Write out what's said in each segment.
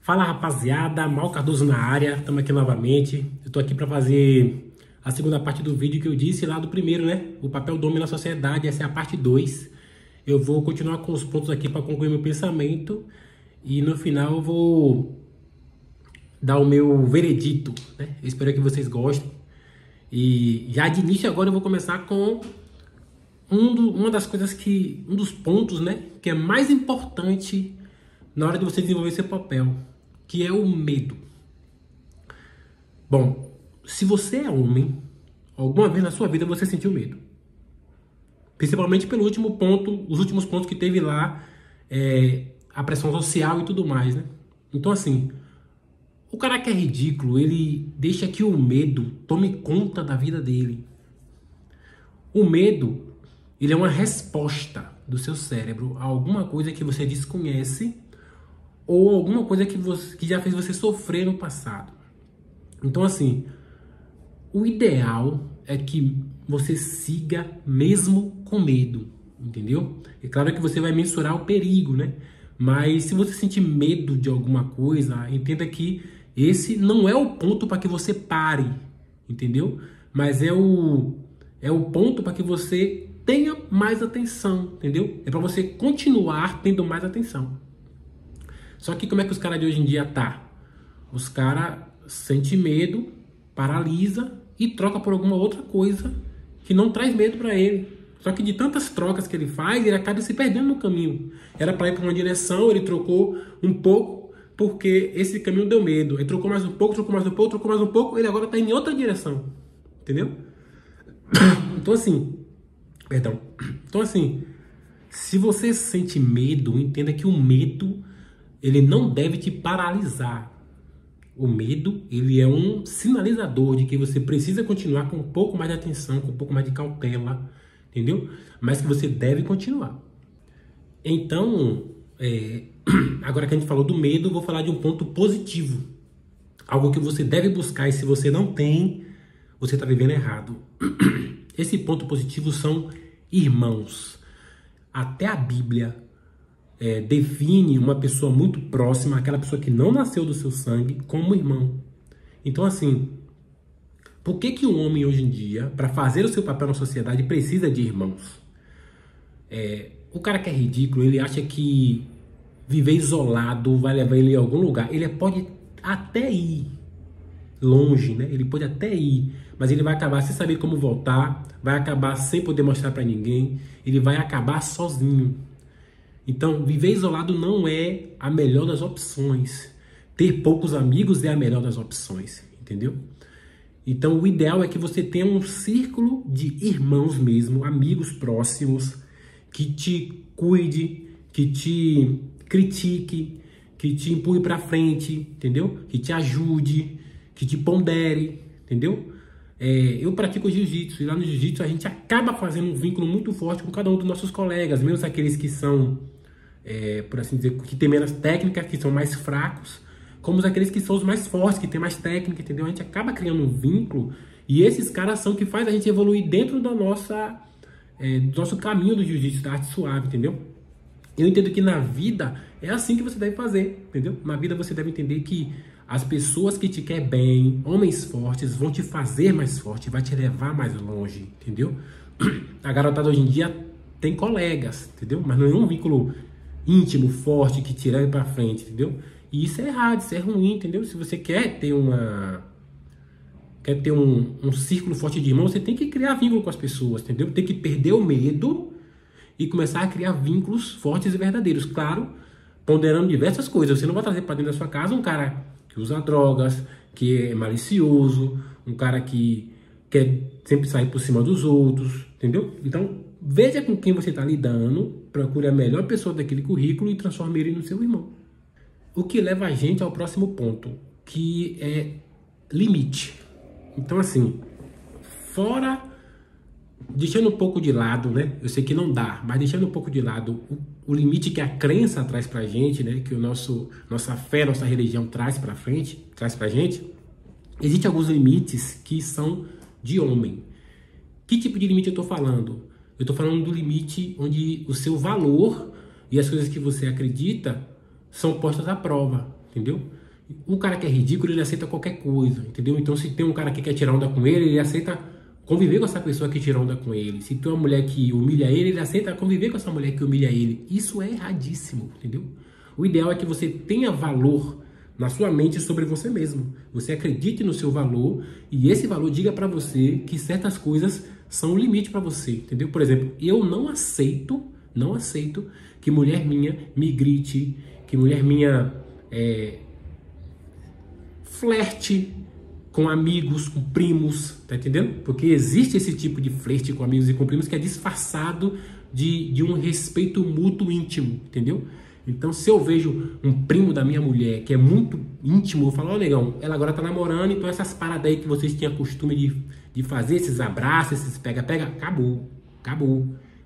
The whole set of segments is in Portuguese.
Fala rapaziada, Mal Cardoso na área, estamos aqui novamente. Eu tô aqui para fazer a segunda parte do vídeo que eu disse lá do primeiro, né? O papel do homem na sociedade, essa é a parte 2. Eu vou continuar com os pontos aqui para concluir meu pensamento e no final eu vou dar o meu veredito, né? Eu espero que vocês gostem. E já de início agora eu vou começar com um dos pontos, né, que é mais importante na hora de você desenvolver seu papel, que é o medo. Bom, se você é homem, alguma vez na sua vida você sentiu medo. Principalmente pelo último ponto, os últimos pontos que teve lá, a pressão social e tudo mais, né? Então assim, o cara que é ridículo, ele deixa que o medo tome conta da vida dele. O medo, ele é uma resposta do seu cérebro a alguma coisa que você desconhece ou alguma coisa que já fez você sofrer no passado. Então assim, o ideal é que você siga mesmo com medo, entendeu? É claro que você vai mensurar o perigo, né? Mas se você sentir medo de alguma coisa, entenda que esse não é o ponto para que você pare, entendeu? Mas é o ponto para que você tenha mais atenção, entendeu? É para você continuar tendo mais atenção. Só que como é que os caras de hoje em dia tá? Os caras sentem medo, paralisa e troca por alguma outra coisa que não traz medo para ele. Só que de tantas trocas que ele faz, ele acaba se perdendo no caminho. Era para ir para uma direção, ele trocou um pouco porque esse caminho deu medo. Ele trocou mais um pouco, trocou mais um pouco, trocou mais um pouco, ele agora tá em outra direção. Entendeu? Então assim, se você sente medo, entenda que o medo, ele não deve te paralisar. O medo, ele é um sinalizador de que você precisa continuar com um pouco mais de atenção, com um pouco mais de cautela, entendeu? Mas que você deve continuar. Então, agora que a gente falou do medo, eu vou falar de um ponto positivo. Algo que você deve buscar e se você não tem, você está vivendo errado. Esse ponto positivo são irmãos. Até a Bíblia define uma pessoa muito próxima, aquela pessoa que não nasceu do seu sangue, como irmão. Então assim, por que um homem hoje em dia, para fazer o seu papel na sociedade, precisa de irmãos? O cara que é ridículo, ele acha que viver isolado vai levar ele a algum lugar. Ele pode até ir longe, né? Ele pode até ir, mas ele vai acabar sem saber como voltar, vai acabar sem poder mostrar para ninguém, ele vai acabar sozinho. Então, viver isolado não é a melhor das opções. Ter poucos amigos é a melhor das opções, entendeu? Então, o ideal é que você tenha um círculo de irmãos mesmo, amigos próximos, que te cuide, que te critique, que te empurre para frente, entendeu? Que te ajude, que te pondere, entendeu? Eu pratico jiu-jitsu e lá no jiu-jitsu a gente acaba fazendo um vínculo muito forte com cada um dos nossos colegas, mesmo aqueles que são, por assim dizer, que tem menos técnica, que são mais fracos, como aqueles que são os mais fortes, que tem mais técnica, entendeu? A gente acaba criando um vínculo e esses caras são que faz a gente evoluir dentro da do nosso caminho do jiu-jitsu, da arte suave, entendeu? Eu entendo que na vida é assim que você deve fazer, entendeu? Na vida você deve entender que as pessoas que te querem bem, homens fortes, vão te fazer mais forte, vai te levar mais longe, entendeu? A garotada hoje em dia tem colegas, entendeu? Mas não é um vínculo íntimo, forte, que te leve pra frente, entendeu? E isso é errado, isso é ruim, entendeu? Se você quer ter um círculo forte de irmãos, você tem que criar vínculo com as pessoas, entendeu? Tem que perder o medo e começar a criar vínculos fortes e verdadeiros. Claro, ponderando diversas coisas. Você não vai trazer para dentro da sua casa um cara que usa drogas, que é malicioso, um cara que quer sempre sair por cima dos outros, entendeu? Então, veja com quem você está lidando, procure a melhor pessoa daquele currículo e transforme ele no seu irmão. O que leva a gente ao próximo ponto, que é limite. Então, assim, deixando um pouco de lado, né? Eu sei que não dá, mas deixando um pouco de lado o limite que a crença traz pra gente, né? Que nossa fé, nossa religião traz pra gente. Existem alguns limites que são de homem. Que tipo de limite eu tô falando? Eu tô falando do limite onde o seu valor e as coisas que você acredita são postas à prova. entendeu? Um cara que é ridículo, ele aceita qualquer coisa, entendeu? Então, se tem um cara que quer tirar onda com ele aceita conviver com essa pessoa que tira onda com ele. Se tem uma mulher que humilha ele aceita conviver com essa mulher que humilha ele. Isso é erradíssimo, entendeu? O ideal é que você tenha valor na sua mente sobre você mesmo. Você acredite no seu valor e esse valor diga pra você que certas coisas são um limite pra você, entendeu? Por exemplo, eu não aceito que mulher minha me grite, que mulher minha flerte com amigos, com primos, tá entendendo? Porque existe esse tipo de flerte com amigos e com primos que é disfarçado de um respeito mútuo íntimo, entendeu? Então, se eu vejo um primo da minha mulher que é muito íntimo, eu falo, ó, negão, ela agora tá namorando, então essas paradas aí que vocês tinham costume de fazer, esses abraços, esses pega-pega, acabou.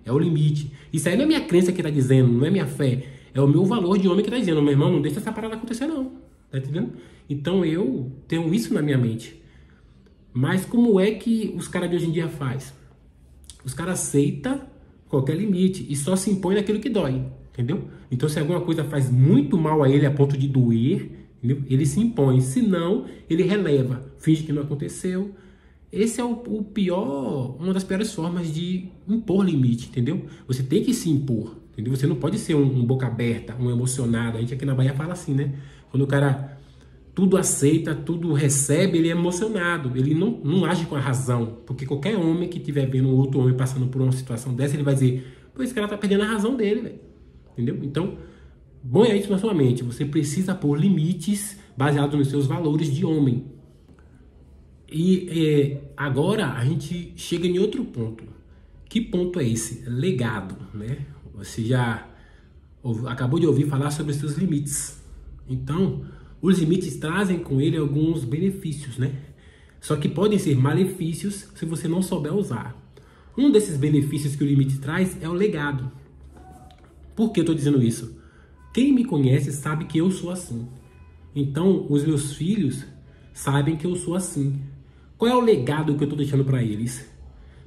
É o limite. Isso aí não é minha crença que tá dizendo, não é minha fé. É o meu valor de homem que tá dizendo, meu irmão, não deixa essa parada acontecer não. Tá entendendo? Então eu tenho isso na minha mente. Mas como é que os caras de hoje em dia faz? Os caras aceitam qualquer limite e só se impõe naquilo que dói, entendeu? Então se alguma coisa faz muito mal a ele a ponto de doer, entendeu? Ele se impõe. Se não, ele releva, finge que não aconteceu. Esse é o pior, uma das piores formas de impor limite, entendeu? Você tem que se impor, entendeu? Você não pode ser um boca aberta, um emocionado. A gente aqui na Bahia fala assim, né? Quando o cara tudo aceita, tudo recebe, ele é emocionado, ele não age com a razão, porque qualquer homem que estiver vendo um outro homem passando por uma situação dessa, ele vai dizer, pô, esse cara tá perdendo a razão dele, velho, entendeu? Então, ponha isso na sua mente, você precisa pôr limites baseados nos seus valores de homem. E agora a gente chega em outro ponto. Que ponto é esse? Legado, né? Você já acabou de ouvir falar sobre os seus limites. Então, os limites trazem com ele alguns benefícios, né? Só que podem ser malefícios se você não souber usar. Um desses benefícios que o limite traz é o legado. Por que eu estou dizendo isso? Quem me conhece sabe que eu sou assim. Então, os meus filhos sabem que eu sou assim. Qual é o legado que eu estou deixando para eles?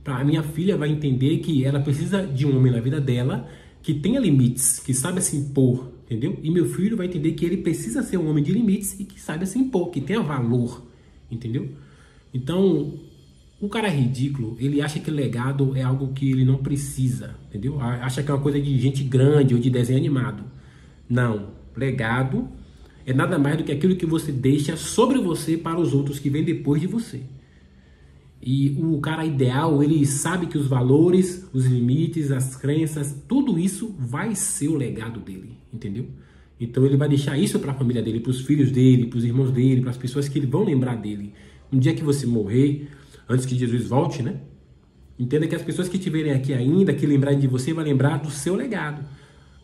A minha filha vai entender que ela precisa de um homem na vida dela que tenha limites, que saiba se impor, entendeu? E meu filho vai entender que ele precisa ser um homem de limites e que saiba se impor, que tenha valor, entendeu? Então, o cara ridículo, ele acha que legado é algo que ele não precisa, entendeu? Acha que é uma coisa de gente grande ou de desenho animado. Não, legado é nada mais do que aquilo que você deixa sobre você para os outros que vêm depois de você. E o cara ideal, ele sabe que os valores, os limites, as crenças, tudo isso vai ser o legado dele, entendeu? Então ele vai deixar isso para a família dele, para os filhos dele, para os irmãos dele, para as pessoas que vão lembrar dele. Um dia que você morrer, antes que Jesus volte, né? Entenda que as pessoas que estiverem aqui ainda, que lembrarem de você, vão lembrar do seu legado.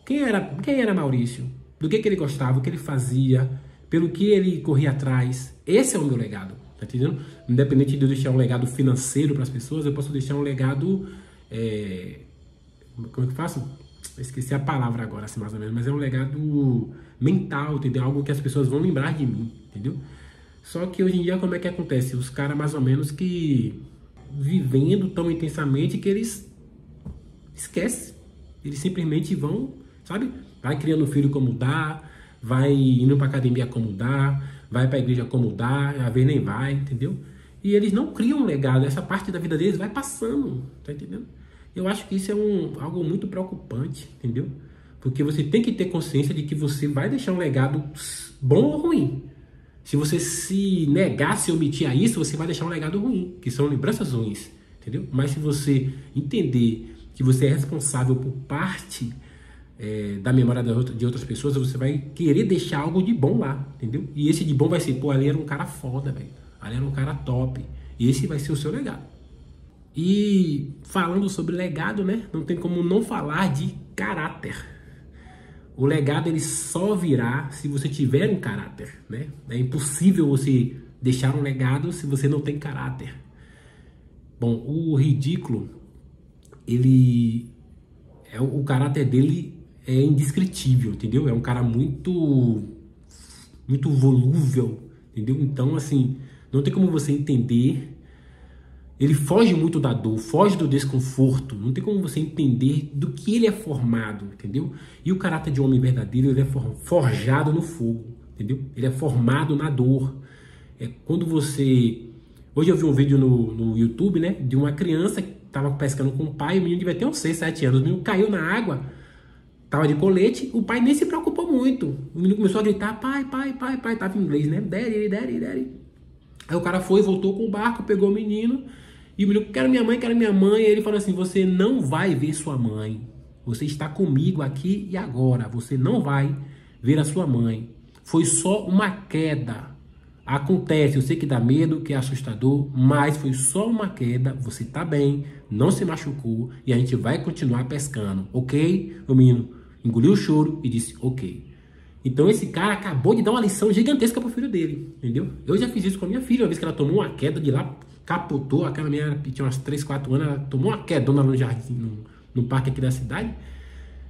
Quem era Maurício? Do que ele gostava, o que ele fazia, pelo que ele corria atrás. Esse é o meu legado. Tá entendendo? Independente de eu deixar um legado financeiro para as pessoas, eu posso deixar um legado... como é que eu faço? Eu esqueci a palavra agora, assim, mais ou menos. Mas é um legado mental, entendeu? Algo que as pessoas vão lembrar de mim, entendeu? Só que hoje em dia, como é que acontece? Os caras, mais ou menos, que vivendo tão intensamente que eles esquecem. Eles simplesmente vão, sabe? Vai criando filho como dá, vai indo pra academia como dá, vai pra igreja como dá, às vezes nem vai, entendeu? E eles não criam um legado, essa parte da vida deles vai passando, tá entendendo? Eu acho que isso é algo muito preocupante, entendeu? Porque você tem que ter consciência de que você vai deixar um legado bom ou ruim. Se você se negar, se omitir a isso, você vai deixar um legado ruim, que são lembranças ruins, entendeu? Mas se você entender que você é responsável por parte da memória de outras pessoas, você vai querer deixar algo de bom lá, entendeu? E esse de bom vai ser, pô, ali era um cara foda, velho. Ali era um cara top. E esse vai ser o seu legado. E falando sobre legado, né? Não tem como não falar de caráter. O legado, ele só virá se você tiver um caráter, né? É impossível você deixar um legado se você não tem caráter. Bom, o ridículo, o caráter dele é indescritível, entendeu? É um cara muito volúvel, entendeu? Então, assim, não tem como você entender. Ele foge muito da dor, foge do desconforto. Não tem como você entender do que ele é formado, entendeu? E o caráter de homem verdadeiro, ele é forjado no fogo. entendeu? Ele é formado na dor. É quando você... Hoje eu vi um vídeo no YouTube, né, de uma criança que estava pescando com o pai, o menino devia ter uns 6, 7 anos, o menino caiu na água, tava de colete, o pai nem se preocupou muito. O menino começou a gritar, pai, pai, pai, pai, tava em inglês, né, daddy, daddy, daddy. Aí o cara foi, voltou com o barco, pegou o menino, e o menino, quero minha mãe, e ele falou assim, você não vai ver sua mãe, você está comigo aqui e agora, você não vai ver a sua mãe, foi só uma queda. Acontece, eu sei que dá medo, que é assustador, mas foi só uma queda, você tá bem, não se machucou e a gente vai continuar pescando, ok? O menino engoliu o choro e disse ok. Então esse cara acabou de dar uma lição gigantesca pro filho dele, entendeu? Eu já fiz isso com a minha filha, uma vez que ela tomou uma queda de lá, capotou, aquela minha tinha umas 3, 4 anos, ela tomou uma quedona no jardim, no parque aqui da cidade.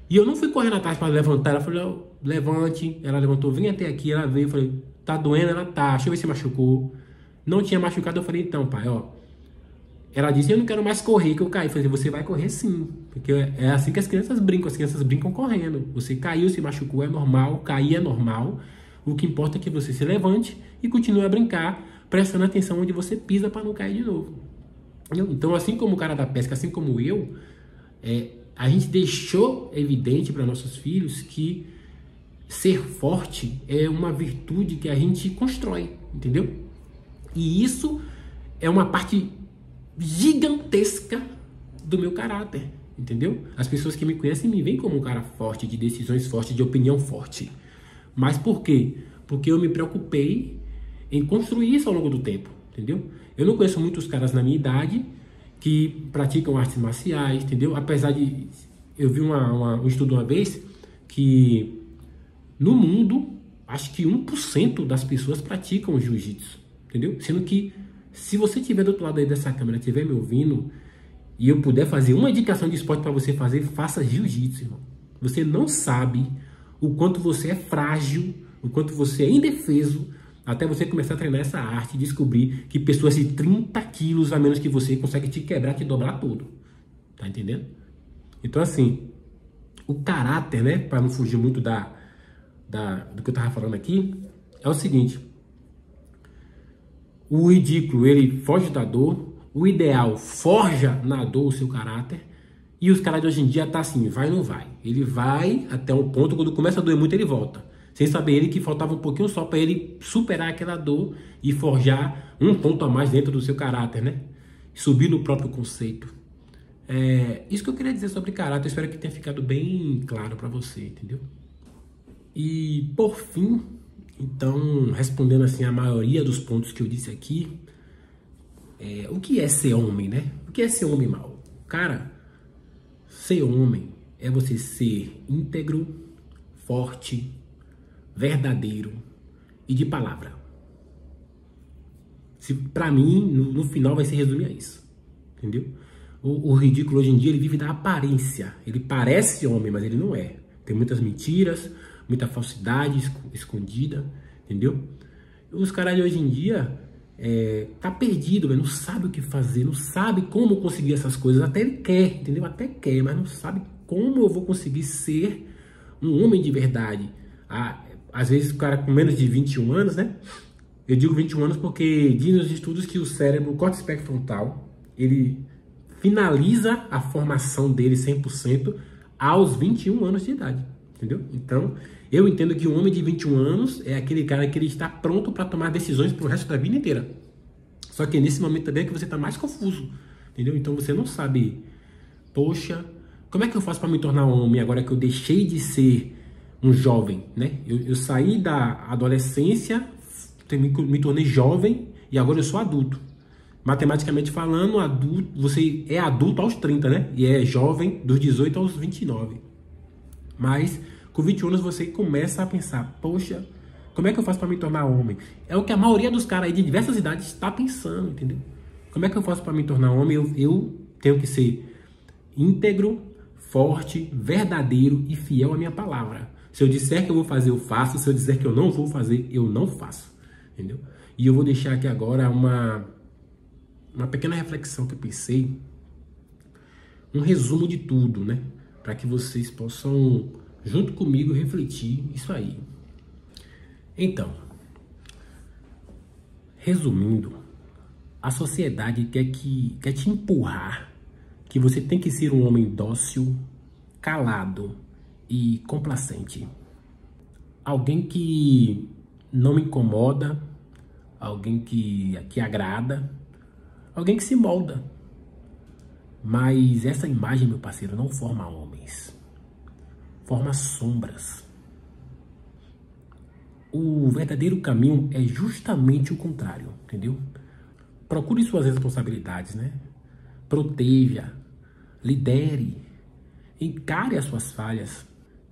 E eu não fui correndo atrás para levantar, ela falou, levante, ela levantou, vem até aqui, ela veio, eu falei, tá doendo? Ela tá, deixa eu ver se machucou. Não tinha machucado, eu falei, então pai, ó. Ela disse, eu não quero mais correr, que eu caí. Eu falei, você vai correr sim, porque é assim que as crianças brincam correndo. Você caiu, se machucou, é normal, cair é normal. O que importa é que você se levante e continue a brincar, prestando atenção onde você pisa para não cair de novo. Entendeu? Então, assim como o cara da pesca, assim como eu, a gente deixou evidente para nossos filhos que ser forte é uma virtude que a gente constrói, entendeu? E isso é uma parte gigantesca do meu caráter, entendeu? As pessoas que me conhecem me veem como um cara forte, de decisões fortes, de opinião forte. Mas por quê? Porque eu me preocupei em construir isso ao longo do tempo, entendeu? Eu não conheço muitos caras na minha idade que praticam artes marciais, entendeu? Apesar de... Eu vi um estudo uma vez que no mundo, acho que 1% das pessoas praticam jiu-jitsu, entendeu? Sendo que se você estiver do outro lado aí dessa câmera, estiver me ouvindo, e eu puder fazer uma indicação de esporte para você fazer, faça jiu-jitsu, irmão. Você não sabe o quanto você é frágil, o quanto você é indefeso, até você começar a treinar essa arte e descobrir que pessoas de 30 quilos a menos que você conseguem te quebrar, te dobrar tudo. Tá entendendo? Então, assim, o caráter, né, para não fugir muito do que eu tava falando aqui, é o seguinte: o ridículo, ele foge da dor, o ideal forja na dor o seu caráter, e os caras de hoje em dia tá assim, vai ou não vai. Ele vai até um ponto, quando começa a doer muito, ele volta. Sem saber ele que faltava um pouquinho só para ele superar aquela dor e forjar um ponto a mais dentro do seu caráter, né? Subir no próprio conceito. Isso que eu queria dizer sobre caráter, eu espero que tenha ficado bem claro para você, entendeu? E por fim, então, respondendo assim a maioria dos pontos que eu disse aqui, o que é ser homem, né? O que é ser homem mau? Cara, ser homem é você ser íntegro, forte, verdadeiro e de palavra. Pra mim, no final vai se resumir a isso, entendeu? O ridículo hoje em dia, ele vive da aparência. Ele parece homem, mas ele não é. Tem muitas mentiras, muita falsidade escondida, entendeu? Os caras de hoje em dia tá perdido, não sabe o que fazer, não sabe como conseguir essas coisas. Até ele quer, entendeu? Até quer, mas não sabe como eu vou conseguir ser um homem de verdade. Às vezes o cara com menos de 21 anos, né? Eu digo 21 anos porque dizem os estudos que o cérebro, o córtex pré-frontal, ele finaliza a formação dele 100% aos 21 anos de idade, entendeu? Então, eu entendo que um homem de 21 anos é aquele cara que ele está pronto para tomar decisões pro resto da vida inteira. Só que nesse momento também é que você está mais confuso, entendeu? Então você não sabe, poxa, como é que eu faço para me tornar um homem agora que eu deixei de ser um jovem, né? Eu saí da adolescência, me tornei jovem e agora eu sou adulto. Matematicamente falando, adulto, você é adulto aos 30, né? E é jovem dos 18 aos 29. Mas com 21 anos você começa a pensar, poxa, como é que eu faço para me tornar homem? É o que a maioria dos caras aí de diversas idades está pensando, entendeu? Como é que eu faço para me tornar homem? Eu tenho que ser íntegro, forte, verdadeiro e fiel à minha palavra. Se eu disser que eu vou fazer, eu faço. Se eu disser que eu não vou fazer, eu não faço, entendeu? E eu vou deixar aqui agora uma pequena reflexão que eu pensei, um resumo de tudo, né? Para que vocês possam, junto comigo, refletir isso aí. Então, resumindo, a sociedade quer te empurrar que você tem que ser um homem dócil, calado e complacente. Alguém que não incomoda, alguém que agrada, alguém que se molda. Mas essa imagem, meu parceiro, não forma homens, forma sombras. O verdadeiro caminho é justamente o contrário, entendeu? Procure suas responsabilidades, né? Proteja, lidere, encare as suas falhas.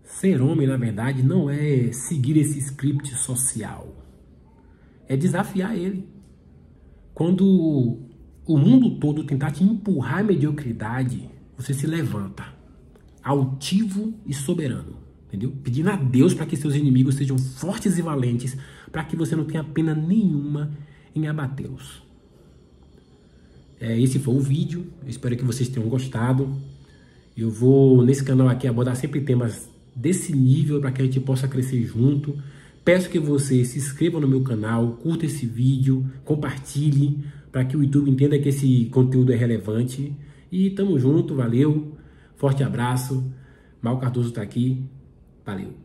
Ser homem, na verdade, não é seguir esse script social, é desafiar ele. Quando o mundo todo tentar te empurrar à mediocridade, você se levanta, altivo e soberano, entendeu? Pedindo a Deus para que seus inimigos sejam fortes e valentes, para que você não tenha pena nenhuma em abatê-los. Esse foi o vídeo, eu espero que vocês tenham gostado. Eu vou, nesse canal aqui, abordar sempre temas desse nível para que a gente possa crescer junto. Peço que você se inscreva no meu canal, curta esse vídeo, compartilhe, para que o YouTube entenda que esse conteúdo é relevante. E tamo junto, valeu, forte abraço, Mal Cardoso tá aqui, valeu.